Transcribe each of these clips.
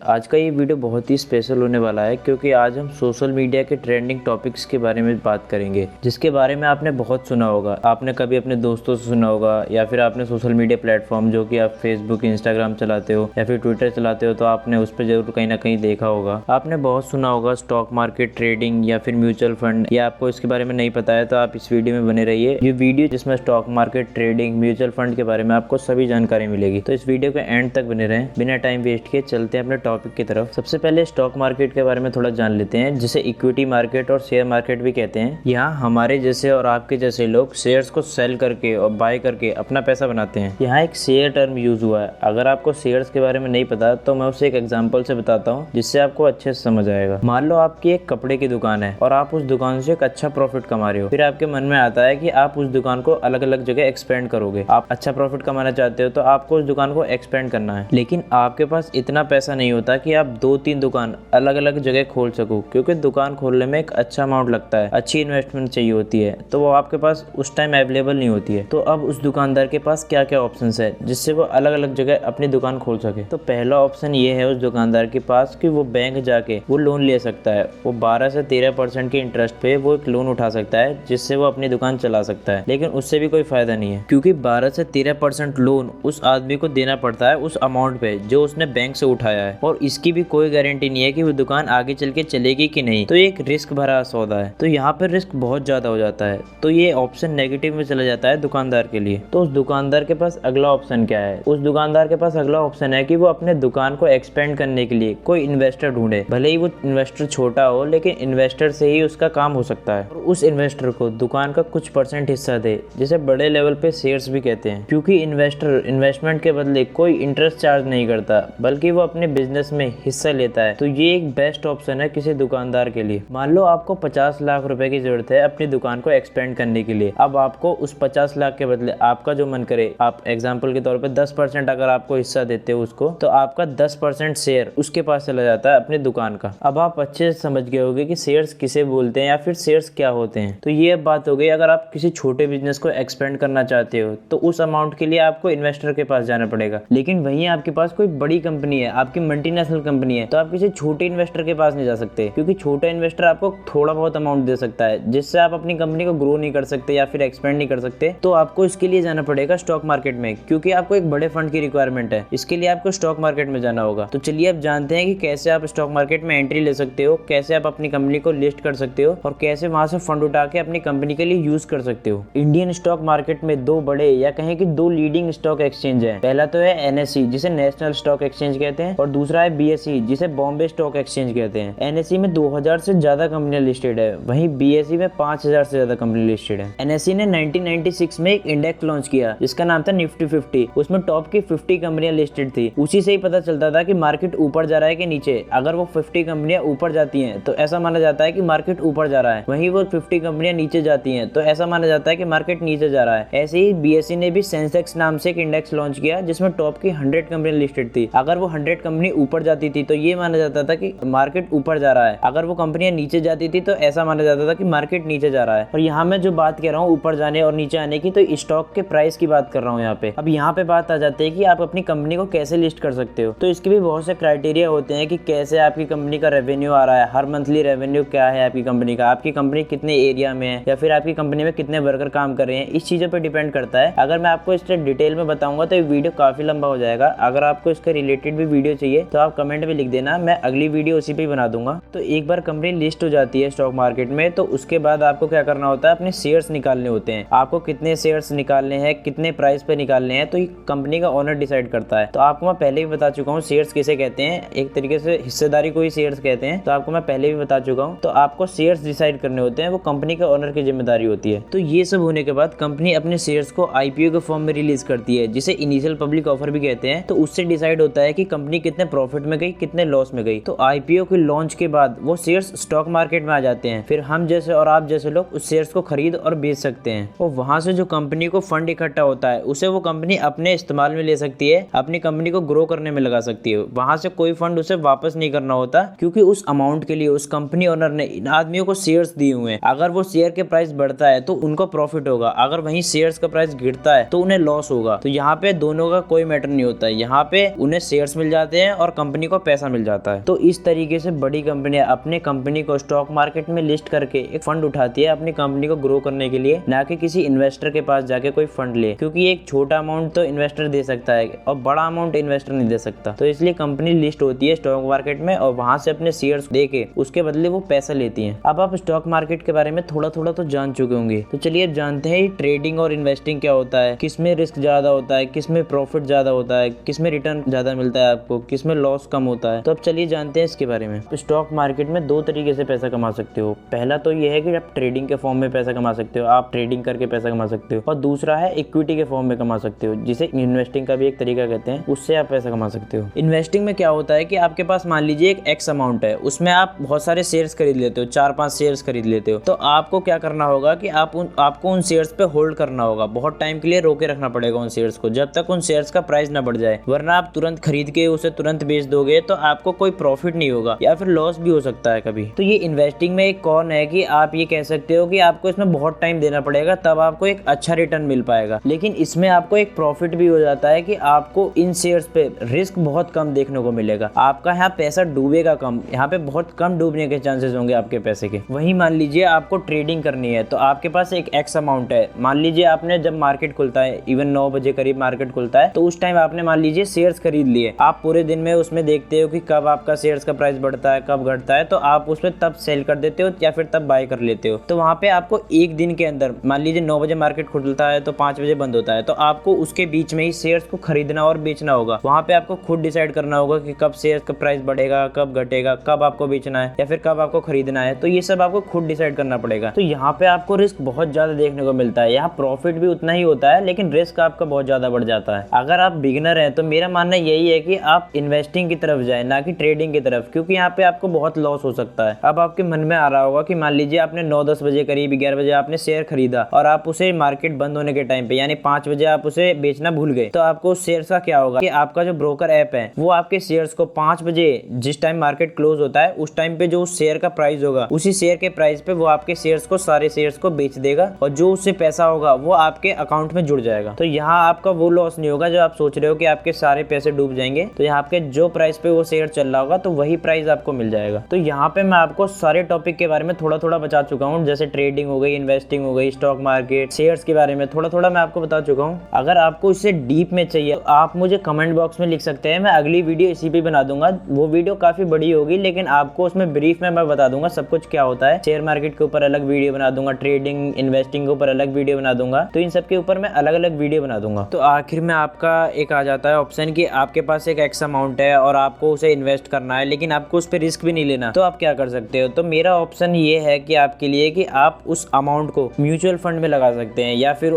आज का ये वीडियो बहुत ही स्पेशल होने वाला है क्योंकि आज हम सोशल मीडिया के ट्रेंडिंग टॉपिक्स के बारे में बात करेंगे, जिसके बारे में आपने बहुत सुना होगा। आपने कभी अपने दोस्तों से सुना होगा या फिर आपने सोशल मीडिया प्लेटफॉर्म जो कि आप फेसबुक, इंस्टाग्राम चलाते हो या फिर ट्विटर चलाते हो तो आपने उस पर जरूर कहीं ना कहीं देखा होगा। आपने बहुत सुना होगा स्टॉक मार्केट ट्रेडिंग या फिर म्यूचुअल फंड, या आपको इसके बारे में नहीं पता है तो आप इस वीडियो में बने रहिए। ये वीडियो जिसमें stock market, trading, mutual fund के बारे में आपको सभी जानकारी मिलेगी, तो इस वीडियो के एंड तक बने रहें। बिना टाइम वेस्ट किए चलते हैं अपने टॉपिक की तरफ। सबसे पहले स्टॉक मार्केट के बारे में थोड़ा जान लेते हैं, जिसे इक्विटी मार्केट और शेयर मार्केट भी कहते हैं। यहाँ हमारे जैसे और आपके जैसे लोग शेयर्स को सेल करके और बाय करके अपना पैसा बनाते हैं। यहाँ एक शेयर टर्म यूज हुआ है। अगर आपको शेयर्स के बारे में नहीं पता तो मैं उसे एक एग्जांपल से बताता हूँ, जिससे आपको अच्छे से समझ आएगा। मान लो आपकी एक कपड़े की दुकान है और आप उस दुकान से एक अच्छा प्रॉफिट कमा रहे हो। फिर आपके मन में आता है कि आप उस दुकान को अलग अलग जगह एक्सपेंड करोगे। आप अच्छा प्रॉफिट कमाना चाहते हो तो आपको उस दुकान को एक्सपेंड करना है, लेकिन आपके पास इतना पैसा नहीं होता कि आप 2-3 दुकान अलग अलग जगह खोल सको, क्योंकि दुकान खोलने में एक अच्छा अमाउंट लगता है, अच्छी इन्वेस्टमेंट चाहिए होती है, तो वो आपके पास उस टाइम अवेलेबल नहीं होती है। तो अब उस दुकानदार के पास क्या क्या ऑप्शंस है जिससे वो अलग अलग जगह अपनी दुकान खोल सके। तो पहला ऑप्शन ये है उस दुकानदार के पास कि वो बैंक जाके वो लोन ले सकता है। वो 12 से 13% के इंटरेस्ट पे वो एक लोन उठा सकता है, जिससे वो अपनी दुकान चला सकता है। लेकिन उससे भी कोई फायदा नहीं है, क्योंकि 12 से 13% लोन उस आदमी को देना पड़ता है उस अमाउंट पे जो उसने बैंक से उठाया है, और इसकी भी कोई गारंटी नहीं है कि वो दुकान आगे चल के चलेगी कि नहीं। तो ये एक रिस्क भरा सौदा है, तो यहाँ पर रिस्क बहुत ज्यादा हो जाता है। तो ये ऑप्शन नेगेटिव में चला जाता है दुकानदार के लिए। तो उस दुकानदार के पास अगला ऑप्शन क्या है? उस दुकानदार के पास अगला ऑप्शन है कि वो अपने दुकान को एक्सपेंड करने के लिए कोई इन्वेस्टर ढूंढे। भले ही वो इन्वेस्टर छोटा हो, लेकिन इन्वेस्टर से ही उसका काम हो सकता है, और उस इन्वेस्टर को दुकान का कुछ % हिस्सा दे, जिसे बड़े लेवल पे शेयर्स भी कहते हैं। क्योंकि इन्वेस्टर इन्वेस्टमेंट के बदले कोई इंटरेस्ट चार्ज नहीं करता, बल्कि वो अपने बिजनेस में हिस्सा लेता है। तो ये एक बेस्ट ऑप्शन है किसी दुकानदार के लिए। मान लो आपको 50 लाख रुपए की जरूरत है अपनी दुकान को एक्सपेंड करने के लिए। अब आपको उस 50 लाख के बदले आपका जो मन करे, आप एग्जांपल के तौर पे 10% अगर आपको हिस्सा देते हो उसको, तो आपका 10% शेयर उसके पास चला जाता है अपनी दुकान का। अब आप अच्छे से समझ गए होंगे कि शेयर्स किसे बोलते हैं या फिर शेयर्स क्या होते हैं। तो ये अब बात हो गई, अगर आप किसी छोटे बिजनेस को एक्सपेंड करना चाहते हो तो उस अमाउंट के लिए आपको इन्वेस्टर के पास जाना पड़ेगा। लेकिन वहीं आपके पास कोई बड़ी कंपनी है, आपकी मल्टीनेशनल कंपनी है, तो आप किसी छोटे इन्वेस्टर के पास नहीं जा सकते, क्योंकि छोटा इन्वेस्टर आपको थोड़ा बहुत अमाउंट दे सकता है, जिससे आप अपनी कंपनी को ग्रो नहीं कर सकते या फिर एक्सपेंड नहीं कर सकते। तो आपको इसके लिए जाना पड़ेगा स्टॉक मार्केट में, क्योंकि आपको एक बड़े फंड की रिक्वायरमेंट है। इसके लिए आपको स्टॉक मार्केट में जाना होगा। तो चलिए अब जानते हैं कि कैसे आप स्टॉक मार्केट में एंट्री ले सकते हो, कैसे आप अपनी कंपनी को लिस्ट कर सकते हो, और कैसे वहां से फंड उठा के अपनी कंपनी के लिए यूज कर सकते हो। इंडियन स्टॉक मार्केट में 2 बड़े या कहें कि 2 लीडिंग स्टॉक एक्सचेंज है। पहला तो है NSE, जिसे नेशनल स्टॉक एक्सचेंज कहते हैं, और दूसरा है BSE, जिसे बॉम्बे स्टॉक एक्सचेंज कहते हैं। NSE में 2000 से ज्यादा कंपनियां लिस्टेड है, वहीं BSE में 5000 से ज्यादा कंपनी लिस्टेड है। NSE ने 1996 में एक इंडेक्स लॉन्च किया जिसका नाम था निफ्टी 50। उसमें टॉप की 50 कंपनियां लिस्टेड थी। उसी से ही पता चलता था कि मार्केट ऊपर जा रहा है कि नीचे। अगर वो 50 कंपनियां ऊपर जाती हैं तो ऐसा माना जाता है कि मार्केट ऊपर जा रहा है, वहीं वो 50 कंपनियां नीचे जाती हैं तो ऐसा माना जाता है कि मार्केट नीचे जा रहा है। ऐसे ही BSE ने भी सेंसेक्स नाम से एक इंडेक्स लॉन्च किया जिसमें टॉप की 100 कंपनियां लिस्टेड थी। अगर वो 100 कंपनी ऊपर जाती थी तो ये माना जाता था कि मार्केट ऊपर जा रहा है। अगर वो कंपनियां नीचे जाती थी तो ऐसा माना जाता था कि मार्केट नीचे जा रहा है। और यहाँ मैं जो बात कर रहा हूँ ऊपर जाने और नीचे आने की, तो स्टॉक के प्राइस की बात कर रहा हूँ यहाँ पे। अब यहाँ पे बात आ जाती है कि आप अपनी कंपनी को कैसे लिस्ट कर सकते हो। तो इसके भी बहुत से क्राइटेरिया होते हैं कि कैसे आपकी कंपनी का रेवेन्यू आ रहा है, हर मंथली रेवेन्यू क्या है आपकी कंपनी का, आपकी कंपनी कितने एरिया में है, या फिर आपकी कंपनी में कितने वर्कर काम कर रहे हैं। इस चीजों पर डिपेंड करता है। अगर मैं आपको इससे डिटेल में बताऊंगा तो ये वीडियो काफी लंबा हो जाएगा। अगर आपको इसके रिलेटेड भी वीडियो चाहिए तो आप कमेंट में लिख देना, मैं अगली वीडियो उसी पे बना दूंगा। तो एक बार कंपनी लिस्ट हो जाती है स्टॉक मार्केट में, तो उसके बाद आपको क्या करना होता है, अपने शेयर्स निकालने होते हैं। आपको कितने शेयर्स निकालने हैं, कितने प्राइस पे निकालने हैं, तो ये कंपनी का ओनर डिसाइड करता है। तो आपको मैं पहले भी बता चुका हूँ शेयर्स किसे कहते हैं, एक तरीके से हिस्सेदारी को ही शेयर्स कहते हैं। तो आपको मैं पहले भी बता चुका हूँ। तो आपको शेयर्स डिसाइड करने होते हैं, वो कंपनी के ओनर की जिम्मेदारी होती है। तो ये सब होने के बाद कंपनी अपने शेयर्स को IPO के फॉर्म में रिलीज करती है, जिसे इनिशियल पब्लिक ऑफर भी कहते हैं। तो उससे डिसाइड होता है कि कंपनी कितने प्रॉफिट में गई, कितने लॉस में गई। तो IPO के लॉन्च के बाद वो शेयर्स स्टॉक मार्केट में आ जाते हैं। फिर हम जैसे और आप जैसे लोग उस शेयर्स को खरीद और बेच सकते हैं, और वहां से जो कंपनी को फंड इकट्ठा होता है उसे वो कंपनी अपने इस्तेमाल में ले सकती है, अपनी कंपनी को ग्रो करने में लगा सकती है। वहां से कोई फंड उसे वापस नहीं करना होता, क्योंकि उस अमाउंट के लिए उस कंपनी ओनर ने इन आदमियों को शेयर्स दिए हुए हैं। अगर वो शेयर के प्राइस बढ़ता है तो उनको प्रॉफिट होगा, अगर वहीं शेयर्स का प्राइस गिरता है तो उन्हें लॉस होगा। तो यहाँ पे दोनों का कोई मैटर नहीं होता है। यहाँ पे उन्हें शेयर्स मिल जाते हैं और कंपनी को पैसा मिल जाता है। तो इस तरीके से बड़ी कंपनियां अपने कंपनी को स्टॉक मार्केट में लिस्ट करके एक फंड उठाती है अपनी कंपनी को ग्रो करने के लिए, ना कि किसी इन्वेस्टर के पास जाके कोई फंड ले, क्योंकि एक छोटा अमाउंट तो इन्वेस्टर दे सकता है और बड़ा अमाउंट इन्वेस्टर नहीं दे सकता। तो इसलिए कंपनी लिस्ट होती है स्टॉक मार्केट में और वहां से अपने शेयर्स देके उसके बदले वो पैसा लेती है। अब आप स्टॉक मार्केट के बारे में थोड़ा थोड़ा तो जान चुके होंगे, तो चलिए अब जानते हैं ट्रेडिंग और इन्वेस्टिंग क्या होता है, किसमें रिस्क ज्यादा होता है, किसमें प्रॉफिट ज्यादा होता है, किसमें रिटर्न ज्यादा मिलता है आपको, किसमें लॉस कम होता है। तो अब चलिए जानते हैं इसके बारे में। तो स्टॉक मार्केट में दो तरीके से पैसा कमा सकते हो। पहला तो ये है कि आप ट्रेडिंग के फॉर्म में पैसा कमा सकते हो, आप ट्रेडिंग करके पैसा कमा सकते हो, और दूसरा है इक्विटी के फॉर्म में कमा सकते हो, जिसे इन्वेस्टिंग का भी एक तरीका कहते हैं, उससे आप पैसा कमा सकते हो। इन्वेस्टिंग में क्या होता है कि आपके पास मान लीजिए एक एक्स अमाउंट है, उसमें आप बहुत सारे शेयर्स खरीद लेते हो, 4-5 शेयर्स खरीद लेते हो। तो आपको क्या करना होगा कि आपको उन शेयर्स पे होल्ड करना होगा, बहुत टाइम के लिए रोके रखना पड़ेगा उन शेयर्स को, जब तक उन शेयर्स का प्राइस ना बढ़ जाए। वरना आप तुरंत खरीद के उसे तुरंत बेच दोगे तो आपको कोई प्रॉफिट नहीं होगा या फिर लॉस भी हो सकता है कभी। तो ये इन्वेस्टिंग में एक कौन है कि आप ये कह सकते हो कि आपको इसमें बहुत टाइम देना पड़ेगा, तब आपको एक अच्छा रिटर्न मिल पाएगा। लेकिन इसमें आपको एक प्रॉफिट भी हो जाता है कि आपको इन शेयर्स पे रिस्क बहुत कम देखने को मिलेगा, आपका यहाँ पैसा डूबेगा कम, यहाँ पे बहुत कम डूबने के चांसेस होंगे आपके पैसे के। वहीं मान लीजिए आपको ट्रेडिंग करनी है, तो आपके पास एक एक्स अमाउंट है। मान लीजिए आपने जब मार्केट खुलता है, इवन 9 बजे करीब मार्केट खुलता है, तो उस टाइम आपने मान लीजिए शेयर्स खरीद लिए। आप पूरे दिन में उसमें देखते हो कि कब आपका शेयर्स का प्राइस बढ़ता है, कब घटता है, तो आप उसमें तब सेल कर देते हो या फिर तब बाय कर लेते हो। तो वहाँ पे आपको एक दिन के अंदर, मान लीजिए 9 बजे मार्केट खुलता है तो 5 बजे बंद होता है, तो आपको उसके बीच में ही शेयर्स को खरीदना और बेचना होगा। वहाँ पे आपको खुद डिसाइड करना होगा कि कब शेयर्स का प्राइस बढ़ेगा, कब घटेगा, कब आपको बेचना है या फिर कब आपको खरीदना है। तो ये सब आपको खुद डिसाइड करना पड़ेगा। तो यहाँ पे आपको रिस्क बहुत ज्यादा देखने को मिलता है। यहाँ प्रॉफिट भी उतना ही होता है, लेकिन रिस्क आपका बहुत ज्यादा बढ़ जाता है। अगर आप बिगिनर हैं तो मेरा मानना यही है कि आप इन्वेस्टिंग की तरफ जाए, ना कि ट्रेडिंग की तरफ, क्योंकि यहाँ पे आपको बहुत लॉस हो सकता है। अब आपके मन में आ रहा होगा कि मान लीजिए आपने 9-10 बजे करीब 11 बजे आपने शेयर खरीदा और आप उसे मार्केट बंद होने के टाइम पे यानी 5 बजे आप उसे बेचना भूल गए, तो आपको उस शेयर्स का क्या होगा कि आपका जो ब्रोकर ऐप है वो आपके शेयर्स को 5 बजे जिस टाइम मार्केट क्लोज होता है उस टाइम पे जो उस शेयर का प्राइस होगा, उसी शेयर के प्राइस पे वो आपके शेयर्स को, सारे शेयर्स को बेच देगा और जो उससे पैसा होगा वो आपके अकाउंट में जुड़ जाएगा। तो यहाँ आपका वो लॉस नहीं होगा जो आप सोच रहे हो कि आपके सारे पैसे डूब जाएंगे। तो यहाँ आपके जो प्राइस पे वो शेयर चल रहा होगा तो वही प्राइस आपको मिल जाएगा। तो यहाँ पे मैं आपको सारे टॉपिक के बारे में थोड़ा थोड़ा बता चुका हूँ, जैसे ट्रेडिंग हो गई, इन्वेस्टिंग हो गई, स्टॉक मार्केट, शेयर्स के बारे में थोड़ा थोड़ा मैं आपको बता चुका हूँ। अगर आपको इससे डीप में चाहिए तो आप मुझे कमेंट बॉक्स में लिख सकते हैं, मैं अगली वीडियो इसी पे बना दूंगा। वो वीडियो काफी बड़ी होगी, लेकिन आपको उसमें ब्रीफ में मैं बता दूंगा सब कुछ क्या होता है। शेयर मार्केट के ऊपर अलग वीडियो बना दूंगा, ट्रेडिंग इन्वेस्टिंग के ऊपर अलग वीडियो बना दूंगा, तो इन सब के ऊपर मैं अलग अलग वीडियो बना दूंगा। तो आखिर में आपका एक आ जाता है ऑप्शन कि आपके पास एक एक्स अमाउंट है और आपको उसे इन्वेस्ट करना है, लेकिन आपको उस पर रिस्क भी नहीं लेना, तो आप क्या कर सकते हो। तो मेरा ऑप्शन ये है कि आपके लिए कि आप उस अमाउंट को म्यूचुअल फंड में लगा सकते हैं या फिर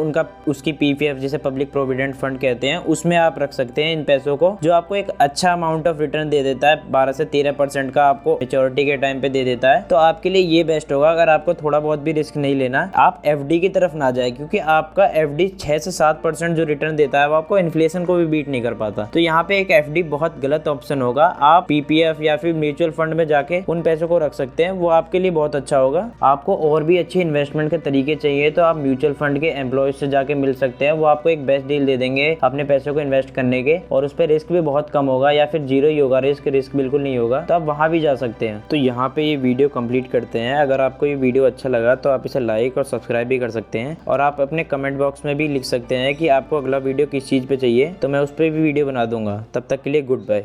उसकी पीपीएफ, जिसे पब्लिक प्रोविडेंट फंड कहते हैं, उसमें आप रख सकते हैं इन पैसों को, जो आपको एक अच्छा अमाउंट ऑफ रिटर्न दे देता है। 12 से 13% का आपको मेच्योरिटी के टाइम पे दे देता है। तो आपके लिए ये बेस्ट होगा। अगर आपको थोड़ा बहुत भी रिस्क नहीं लेना, आप एफडी की तरफ ना जाए, क्योंकि आपका एफडी 6 से 7% जो रिटर्न देता है वो आपको इन्फ्लेशन को भी बीट नहीं कर पाता। तो यहाँ पे एक एफडी बहुत गलत ऑप्शन होगा। आप पीपीएफ या फिर म्यूचुअल फंड में जाके उन पैसों को रख सकते हैं, वो आपके लिए बहुत अच्छा होगा। आपको और भी अच्छे इन्वेस्टमेंट के तरीके चाहिए तो आप म्यूचुअल फंड के एम्प्लॉयज से जाके मिल सकते हैं, वो आपको एक बेस्ट डील दे देंगे अपने पैसों को इन्वेस्ट करने के, और उस पर रिस्क भी बहुत कम होगा या फिर जीरो ही होगा, रिस्क बिल्कुल नहीं होगा। तो आप वहां भी जा सकते हैं। तो यहाँ पे ये वीडियो कंप्लीट करते हैं। अगर आपको ये वीडियो अच्छा लगा तो आप इसे लाइक और सब्सक्राइब भी कर सकते हैं, और आप अपने कमेंट बॉक्स में भी लिख सकते हैं कि आपको अगला वीडियो किस चीज़ पे चाहिए, तो मैं उस पर भी वीडियो बना दूंगा। तब तक के लिए गुड बाय।